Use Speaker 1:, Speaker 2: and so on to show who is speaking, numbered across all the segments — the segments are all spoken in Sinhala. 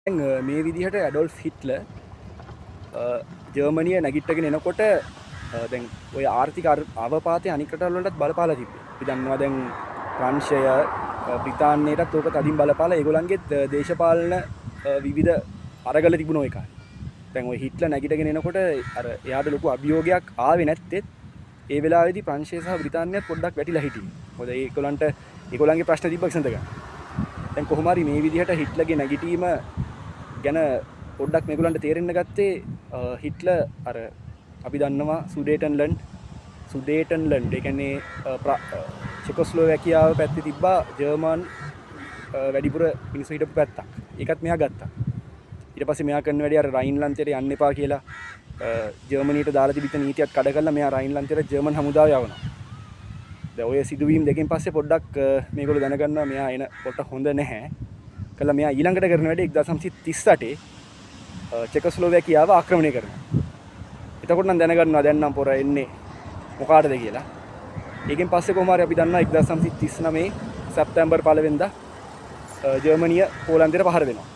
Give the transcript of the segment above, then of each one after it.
Speaker 1: මේ විදිහට ඇඩොල්ෆ් හිට්ලර් ජර්මනිය නැගිට්ටගෙන එනකොට දැන් ඔය ආර්ථික අවපාතය අනික් රටවල් වලටත් බලපාලා තිබ්බේ. අපි දන්නවා දැන් ප්‍රංශය බ්‍රිතාන්‍යයටත් ඕක තදින් බලපාලා ඒගොල්ලන්ගේ දේශපාලන විවිධ අරගල තිබුණ ඔය කාලේ. දැන් ඔය හිට්ලර් නැගිටගෙන එනකොට අර එයාට ලොකු අභියෝගයක් ආවේ නැත්තේ ඒ වෙලාවේදී ප්‍රංශය සහ බ්‍රිතාන්‍යයත් පොඩ්ඩක් වැටිලා හිටියේ. මොකද ඒගොල්ලන්ගේ ප්‍රශ්න තිබ්බ විසඳ ගන්න. දැන් කොහොම හරි මේ විදිහට හිට්ලර්ගේ නැගිටීම ගැන පොඩ්ඩක් මේගොල්ලන්ට තේරෙන්න ගත්තේ හිට්ලර් අර අපි දන්නවා සුඩේටන්ලන්ඩ් ඒ කියන්නේ චෙකොස්ලෝවැකියාව පැත්තේ තිබ්බා ජර්මන් වැඩිපුර මිනිස්සු හිටපු පැත්තක්. ඒකත් මෙයා ගත්තා. ඊට පස්සේ මෙයා කරන වැඩේ අර රයින්ලන්තයට යන්න එපා කියලා ජර්මනියට දාලා තිබිච්ච නීතියත් කඩ කරලා මෙයා රයින්ලන්තයට ජර්මන් හමුදාව යවනවා. දැන් ඔය සිදුවීම් දෙකෙන් පස්සේ පොඩ්ඩක් මේගොල්ලෝ දැනගන්නවා මෙයා එන පොට හොඳ නැහැ. කළා මෙයා ඊළඟට කරන වැඩේ 1938 චෙකොස්ලෝවැකියාව ආක්‍රමණය කරනවා. එතකොට නම් දැනගන්නවා දැන් නම් පොර එන්නේ මොකාටද කියලා. ඒකෙන් පස්සේ කොහොම හරි අපි දන්නවා 1939 සැප්තැම්බර් 1 වෙනිදා ජර්මනිය පෝලන්තයට පහර දෙනවා.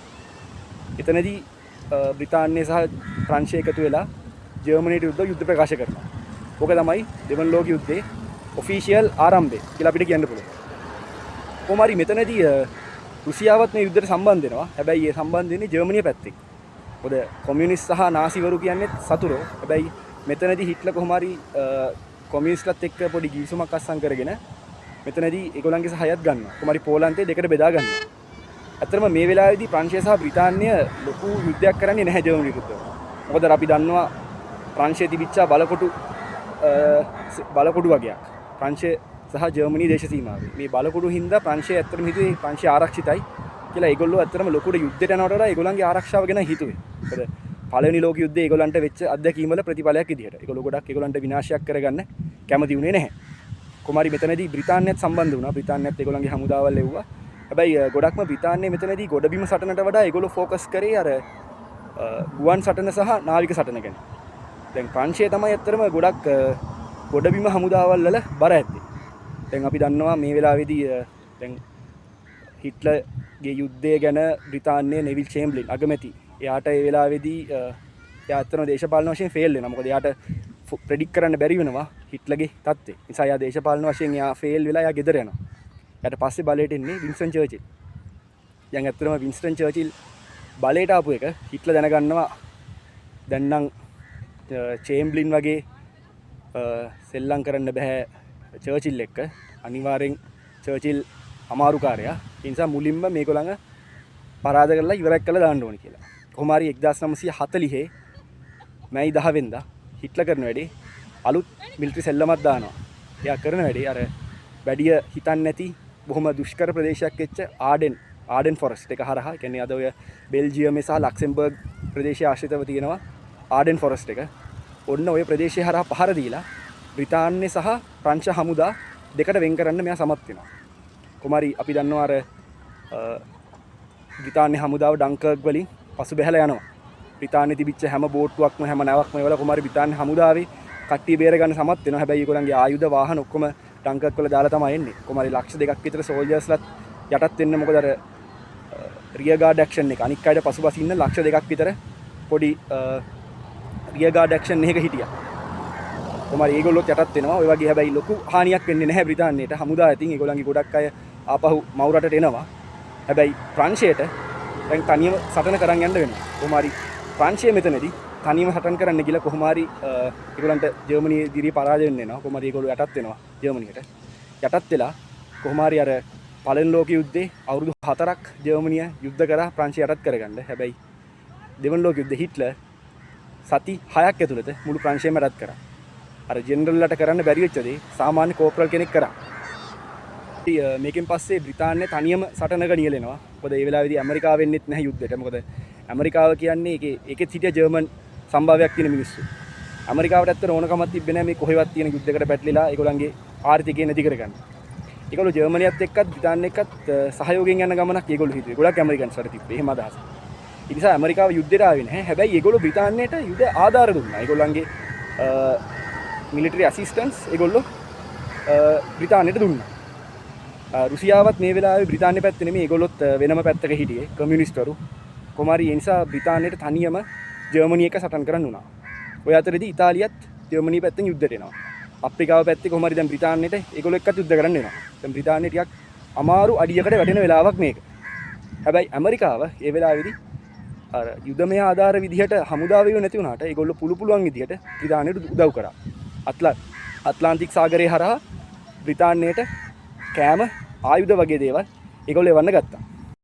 Speaker 1: එතනදී බ්‍රිතාන්‍ය සහ ප්‍රංශය එකතු වෙලා ජර්මනියට විරුද්ධව යුද්ධ ප්‍රකාශ කරනවා. ඕක තමයි දෙවන ලෝක යුද්ධයේ ඔෆිෂියල් ආරම්භය කියලා අපිට කියන්න පුළුවන්. කොහොම හරි මෙතනදී රුසියාවත් මේ යුද්ධයට සම්බන්ධ වෙනවා. හැබැයි ඒ සම්බන්ධ වෙන්නේ ජර්මනිය පැත්තෙන්. මොකද කොමියුනිස්ට් සහ නාසිවරු කියන්නේ සතුරෝ. හැබැයි මෙතනදී හිට්ලර් කොහොම හරි කොමියුනිස්ට්ලත් එක්ක පොඩි ගිවිසුමක් අත්සන් කරගෙන මෙතනදී ඒගොල්ලන්ගේ සහයත් ගන්නවා. කොහොම හරි පෝලන්තේ දෙකට බෙදා ගන්නවා. ඇත්තටම මේ වෙලාවේදී ප්‍රංශය සහ බ්‍රිතාන්‍ය ලොකු යුද්ධයක් කරන්නේ නැහැ ජර්මනිය විරුද්ධව. මොකද අපි දන්නවා ප්‍රංශයේ තිබිච්ච බලකොටු වගේක්. ප්‍රංශය සහ ජර්මනිය දේශ සීමාවේ. මේ බලකොටු හින්දා ප්‍රංශය ඇත්තටම හිතුවේ ප්‍රංශය ආරක්ෂිතයි කියලා. ඒගොල්ලෝ ඇත්තටම ලොකුට යුද්ධයට යනවට වඩා ඒගොල්ලන්ගේ ආරක්ෂාව ගැන හිතුවේ. මොකද පළවෙනි ලෝක යුද්ධයේ ඒගොල්ලන්ට වෙච්ච අත්දැකීම් වල ප්‍රතිඵලයක් විදිහට. ඒගොල්ලෝ ගොඩක් ඒගොල්ලන්ට විනාශයක් කරගන්න කැමති වුණේ නැහැ. කොමාරි මෙතනදී බ්‍රිතාන්‍යයත් සම්බන්ධ වුණා. බ්‍රිතාන්‍යයත් ඒගොල්ලන්ගේ හමුදාවල් එව්වා. හැබැයි ගොඩක්ම බ්‍රිතාන්‍යය මෙතනදී ගොඩබිම සටනට වඩා ඒගොල්ලෝ ફોකස් කරේ අර ගුවන් සටන සහ නාවික සටන ගැන. දැන් ප්‍රංශය තමයි ඇත්තටම ගොඩක් ගොඩබිම හමුදාවල් වල බර ඇත්තේ. දැන් අපි දන්නවා මේ වෙලාවේදී දැන් හිට්ලර්ගේ යුද්ධය ගැන බ්‍රිතාන්‍යයේ නෙවිල් චේම්බර්ලින් අගමැති. එයාට ඒ වෙලාවේදී එයා අත්තරම දේශපාලන වශයෙන් ෆේල් වෙනවා. මොකද එයාට ප්‍රෙඩික්ට් කරන්න බැරි වෙනවා හිට්ලර්ගේ තත්ත්වය. නිසා එයා දේශපාලන වශයෙන් එයා ෆේල් වෙලා එයා ගෙදර යනවා. එයාට පස්සේ බලයට එන්නේ වින්ස්ටන් චර්චිල්. දැන් අත්තරම වින්ස්ටන් චර්චිල් බලයට ආපු එක හිට්ලර් දැනගන්නවා දැන් නම් චේම්බර්ලින් වගේ සෙල්ලම් කරන්න බෑ චර්චිල් එක්ක. අනිවාර්යෙන් චර්චිල් අමාරුකාරයා. ඒ නිසා මුලින්ම මේගොල්ලන්ව පරාද කරලා ඉවරක් කරලා දාන්න ඕනේ කියලා. කොහොම හරි 1940 මැයි 10 වෙනිදා හිට්ලර් කරන වැඩේ අලුත් මිලිටරි සෙල්ලමක් දානවා. එයා කරන වැඩේ අර වැඩිය හිතන්නේ නැති බොහොම දුෂ්කර ප්‍රදේශයක් වෙච්ච ආඩෙන් ෆොරස්ට් එක හරහා, කියන්නේ අද ඔය බෙල්ජියම් සහ ලක්සෙම්බර්ග් ප්‍රදේශය ආශ්‍රිතව තියෙනවා ආඩෙන් ෆොරස්ට් එක. ඔන්න ඔය ප්‍රදේශය හරහා පහර දීලා බ්‍රිතාන්‍ය සහ ප්‍රංශ හමුදා දෙකට වෙන් කරන්න මෙයා සමත් වෙනවා. කොමාරි අපි දන්නවා අර බ්‍රිතාන්‍ය හමුදාව ඩන්කර්ක් වලින් පසු බැහැලා යනවා. බ්‍රිතාන්‍ය තිබිච්ච හැම බෝට්ටුවක්ම හැම නැවක්ම වල කොමාරි බ්‍රිතාන්‍ය හමුදාවේ කට්ටිය බේර ගන්න සමත් වෙනවා. හැබැයි ඒගොල්ලන්ගේ ආයුධ වාහන ඔක්කොම ඩන්කර්ක් වල දාලා තමයි එන්නේ. කොමාරි ලක්ෂ 2ක් විතර සෝල්ජර්ස්ලත් යටත් වෙන්න. මොකද අර රියර් ගාඩ් ඇක්ෂන් එක අනික් අයට පසුපස ඉන්න ලක්ෂ 2ක් විතර පොඩි රියර් ගාඩ් ඇක්ෂන් එකක හිටියා. කොමාරි ඒගොල්ලොත් යටත් වෙනවා. ඔය වගේ හැබැයි ලොකු හානියක් වෙන්නේ නැහැ බ්‍රිතාන්‍යයට. හමුදා ඇතින් ඒගොල්ලන්ගේ ගොඩක් අය ආපහු මව් රටට එනවා. හැබැයි ප්‍රංශයට දැන් තනියම සටන කරන් යන්න වෙනවා. කොහොම හරි ප්‍රංශය මෙතනදී තනියම සටන් කරන්න ගිහලා කොහොම හරි ඒගොල්ලන්ට ජර්මනියේ දිරිය පරාජය වෙන්න වෙනවා. කොහොම හරි ඒගොල්ලෝ යටත් වෙනවා ජර්මනියට. යටත් වෙලා කොහොම හරි අර පළවෙනි ලෝක යුද්ධේ අවුරුදු 4ක් ජර්මනිය යුද්ධ කරා ප්‍රංශය යටත් කරගන්න. හැබැයි දෙවන ලෝක යුද්ධේ හිට්ලර් සති 6ක් ඇතුළත මුළු ප්‍රංශයම යටත් කරා. අර ජෙනරල්ලට කරන්න බැරි වෙච්ච දේ සාමාන්‍ය කෝපරල් කෙනෙක් කරා. මේකෙන් පස්සේ බ්‍රිතාන්‍ය තනියම සටනක නියැලෙනවා. මොකද ඒ වෙලාවේදී ඇමරිකාව වෙන්නෙත් නැහැ යුද්ධෙට. මොකද ඇමරිකාව කියන්නේ ඒකෙත් හිටිය ජර්මන් සම්භාවයක් තියෙන මිනිස්සු. ඇමරිකාවට ඇත්තට ඕනකමක් තිබ්බේ නැහැ මේ කොහෙවත් තියෙන යුද්ධයකට පැටලිලා ඒගොල්ලන්ගේ ආර්ථිකය නැති කරගන්න. ඒගොල්ලෝ ජර්මනියත් එක්කත් බ්‍රිතාන්‍ය එක්කත් සහයෝගයෙන් යන ගමනක් ඒගොල්ලෝ හිතුවේ. ගොඩක් ඇමරිකන්ස්ලාට තිබ්බේ එහෙම අදහස. ඒ නිසා ඇමරිකාව යුද්ධයට ආවේ නැහැ. හැබැයි ඒගොල්ලෝ බ්‍රිතාන්‍යයට යුද්ධ ආධාර දුන්නා. ඒගොල්ලන්ගේ මිලිටරි ඇසිස්ටන්ස් ඒගොල්ලෝ බ්‍රිතාන්‍යයට දුන්නා. රුසියාවත් මේ වෙලාවේ බ්‍රිතාන්‍ය පැත්තේ නෙමෙයි ඒගොල්ලොත් වෙනම පැත්තක හිටියේ කමියුනිස්ට්වරු. කොමාරි ඒ නිසා බ්‍රිතාන්‍යයට තනියම ජර්මනිය එක සටන් කරන්න වුණා. ඔය අතරේදී ඉතාලියත් ජර්මනිය පැත්තෙන් යුද්ධයට එනවා. අප්‍රිකාව පැත්තේ කොහොමද දැන් බ්‍රිතාන්‍යයට ඒගොල්ලෝ එක්කත් යුද්ධ කරන්න වෙනවා. දැන් බ්‍රිතාන්‍ය ටිකක් අමාරු අඩියකට වැටෙන වෙලාවක් මේක. හැබැයි ඇමරිකාව ඒ වෙලාවේදී අර යුදමය ආධාර විදිහට හමුදාවෙ නැති වුණාට ඒගොල්ලෝ පුළුවන් විදිහට බ්‍රිතාන්‍යයට උදව් කරා. අට්ලාන්ටික් සාගරය හරහා බ්‍රිතාන්‍යයට කෑම ආයුධ වගේ දේවල් ඒගොල්ලෝ එවන්න ගත්තා.